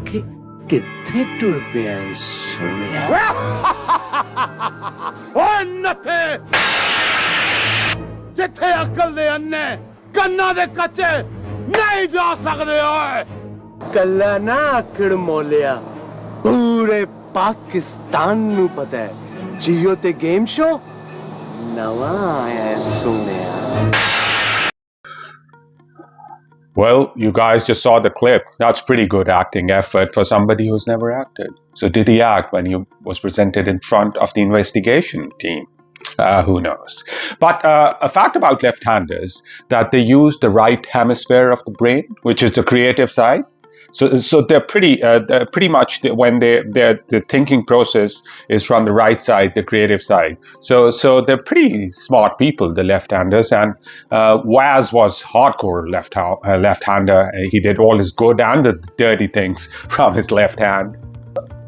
ਕਿ ਕਿੱਥੇ ਟੁਰ ਪਿਆ ਏ ਸੋਹਣਿਆ ਓਏ ਨੱਥੇ ਜਿੱਥੇ ਅਕਲ ਦੇ ਅੰਨੇ ਕੰਨਾਂ ਦੇ ਕੱਚੇ ਨਹੀਂ ਜਾ ਸਕਦੇ ਓਏ ਕੱਲਾ ਨਾ ਆਕੜ ਮੋਲਿਆ ਪੂਰੇ ਪਾਕਿਸਤਾਨ ਨੂੰ ਪਤਾ ਹੈ ਜੀਓ ਤੇ ਗੇਮ ਸ਼ੋ ਨਵਾਂ ਆਇਆ ਹੈ ਸੋਹਣਿਆ Well, you guys just saw the clip. That's pretty good acting effort for somebody who's never acted. So did he act when he was presented in front of the investigation team? Who knows? But a fact about left-handers, that they use the right hemisphere of the brain, which is the creative side. So they're pretty much when the thinking process is from the right side, the creative side. So they're pretty smart people, the left-handers. And Waz was hardcore left-hander. He did all his good and the dirty things from his left hand.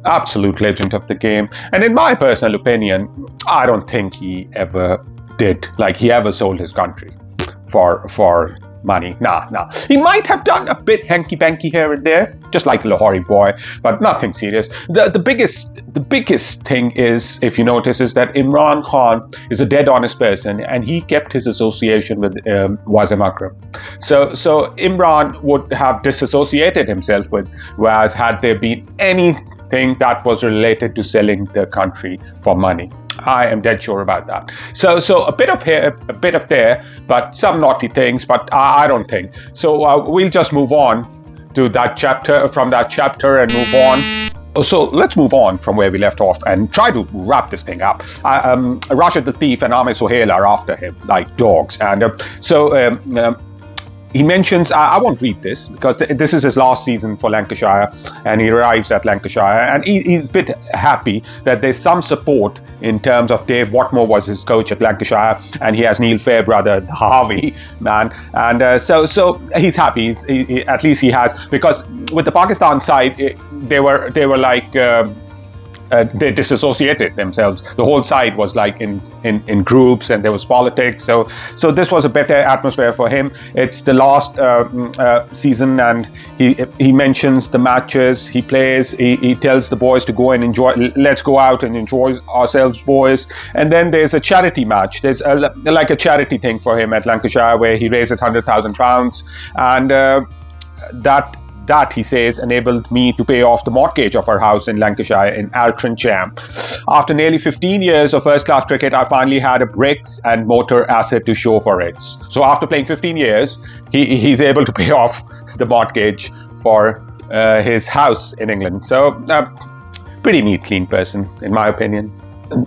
Absolute legend of the game. And in my personal opinion, I don't think he ever sold his country for money. Nah. He might have done a bit hanky-panky here and there, just like a Lahori boy, but nothing serious. The biggest thing is, if you notice, is that Imran Khan is a dead honest person, and he kept his association with Wasim Akram. So Imran would have disassociated himself with Waz had there been anything that was related to selling the country for money. I am dead sure about that. So a bit of here, a bit of there, but some naughty things, but I don't think. So we'll just move on to from that chapter and move on. So let's move on from where we left off and try to wrap this thing up. Rashid the Thief and Ahmed Sohail are after him like dogs. And he mentions, I won't read this because this is his last season for Lancashire, and he arrives at Lancashire, and he's a bit happy that there's some support in terms of Dave Watmore was his coach at Lancashire, and he has Neil Fairbrother, the Harvey man, and so he's happy. At least he has, because with the Pakistan side, they were like. They disassociated themselves. The whole side was like in groups, and there was politics. So this was a better atmosphere for him. It's the last season, and he mentions the matches he plays. He tells the boys to go and enjoy. Let's go out and enjoy ourselves, boys. And then there's a charity match. There's like a charity thing for him at Lancashire where he raises £100,000, and that he says enabled me to pay off the mortgage of our house in Lancashire in Altrincham. After nearly 15 years of first-class cricket, I finally had a bricks and motor asset to show for it. So after playing 15 years, he's able to pay off the mortgage for his house in England. So pretty neat, clean person, in my opinion.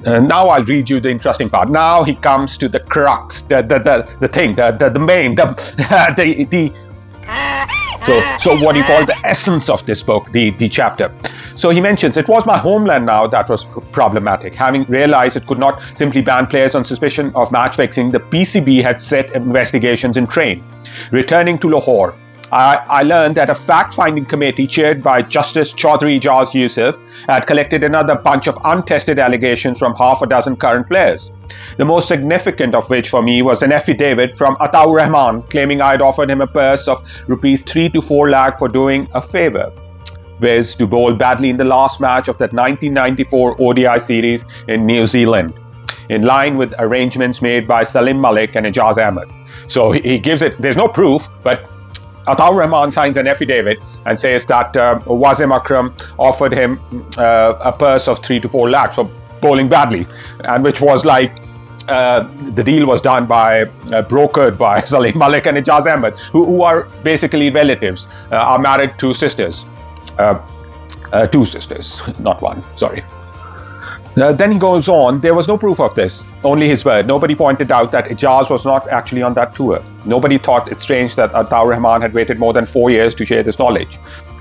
Now I'll read you the interesting part. Now he comes to the crux, the thing, the main, the So what do you call the essence of this book, the chapter? So he mentions, it was my homeland now that was problematic. Having realized it could not simply ban players on suspicion of match fixing, the PCB had set investigations in train. Returning to Lahore, I learned that a fact-finding committee chaired by Justice Chaudhry Ijaz Yusuf had collected another bunch of untested allegations from half a dozen current players. The most significant of which for me was an affidavit from Ataur Rahman claiming I had offered him a purse of rupees 3 to 4 lakh for doing a favour, viz. To bowl badly in the last match of that 1994 ODI series in New Zealand, in line with arrangements made by Salim Malik and Ijaz Ahmed. So he gives it, there's no proof, but Ataur Rahman signs an affidavit and says that Wasim Akram offered him a purse of 3 to 4 lakhs for bowling badly, and which was like the deal was done by brokered by Salim Malik and Ijaz Ahmed, who are basically relatives, are married to sisters, two sisters, not one. Sorry. Then he goes on, there was no proof of this, only his word. Nobody pointed out that Ijaz was not actually on that tour. Nobody thought it strange that Ataur Rahman had waited more than 4 years to share this knowledge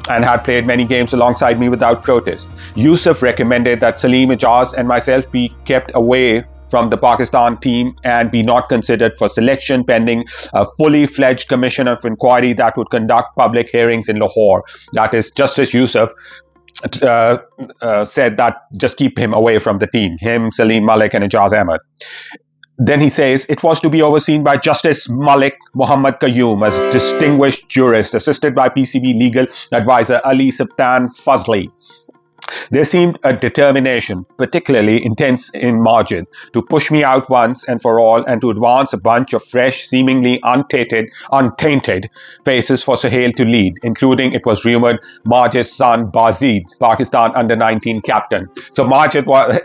and had played many games alongside me without protest. Yusuf recommended that Salim, Ijaz and myself be kept away from the Pakistan team and be not considered for selection pending a fully fledged commission of inquiry that would conduct public hearings in Lahore. That is, Justice Yusuf said that just keep him away from the team, him, Salim Malik and Ijaz Ahmed. Then he says it was to be overseen by Justice Malik Muhammad Qayyum as distinguished jurist, assisted by PCB legal advisor Ali Sultan Fazli. There seemed a determination, particularly intense in Majid, to push me out once and for all and to advance a bunch of fresh, seemingly untainted faces for Suhail to lead, including, it was rumored, Majid's son Bazid, Pakistan under-19 captain. So Majid was...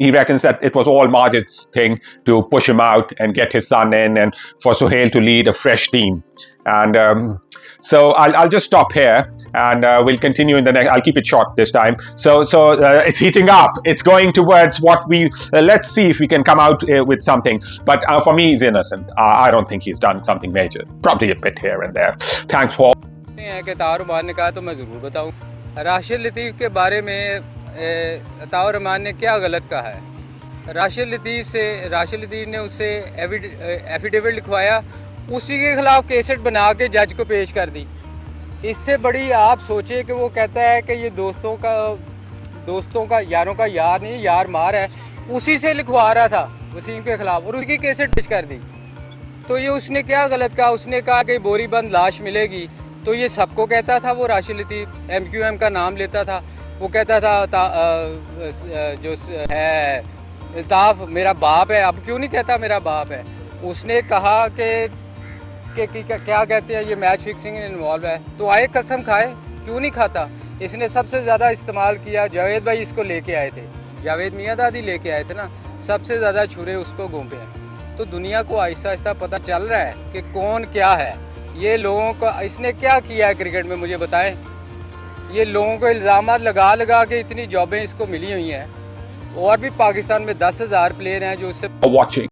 He reckons that it was all Majid's thing to push him out and get his son in and for Suhail to lead a fresh team. And so I'll just stop here and we'll continue in the next. I'll keep it short this time. So it's heating up. It's going towards what we... let's see if we can come out with something. But for me, he's innocent. I don't think he's done something major. Probably a bit here and there. Thanks, Paul. ताउर Rahman ने कहा तो मैं ज़रूर बताऊं। राशिद लतीफ़ के बारे में ताउर रहमान ने क्या गलत कहा है? राशिद लतीफ़ ने उससे एफिडेविट लिखवाया, उसी के खिलाफ केसेट बना के जज को पेश कर दी। इससे बड़ी आप सोचे कि वो कहता है कि ये दोस्तों का यारों का यार नहीं, यार मार है, उसी से लिखवा रहा था वसीम के खिलाफ और उसकी केसेट पेश कर दी। तो ये उसने क्या गलत कहा? उसने कहा कि बोरी बंद लाश मिलेगी, तो ये सबको कहता था। वो राशिद लतीफ़ MQM का नाम लेता था, वो कहता था जो है अल्ताफ़ मेरा बाप है। अब क्यों नहीं कहता मेरा बाप है? उसने कहा कि क्या कहते हैं ये मैच फिक्सिंग में इन्वॉल्व है, तो आए कसम खाए, क्यों नहीं खाता? इसने सबसे ज़्यादा इस्तेमाल किया। जावेद भाई इसको लेके आए थे, जावेद मियाँ दादी लेके आए थे ना, सबसे ज़्यादा छुरे उसको घूमे हैं। तो दुनिया को आहिस्ता आहिस्ता पता चल रहा है कि कौन क्या है। ये लोगों का इसने क्या किया है क्रिकेट में, मुझे बताएं। ये लोगों को इल्ज़ाम लगा के इतनी जॉबें इसको मिली हुई हैं, और भी पाकिस्तान में 10,000 प्लेयर हैं जो उससे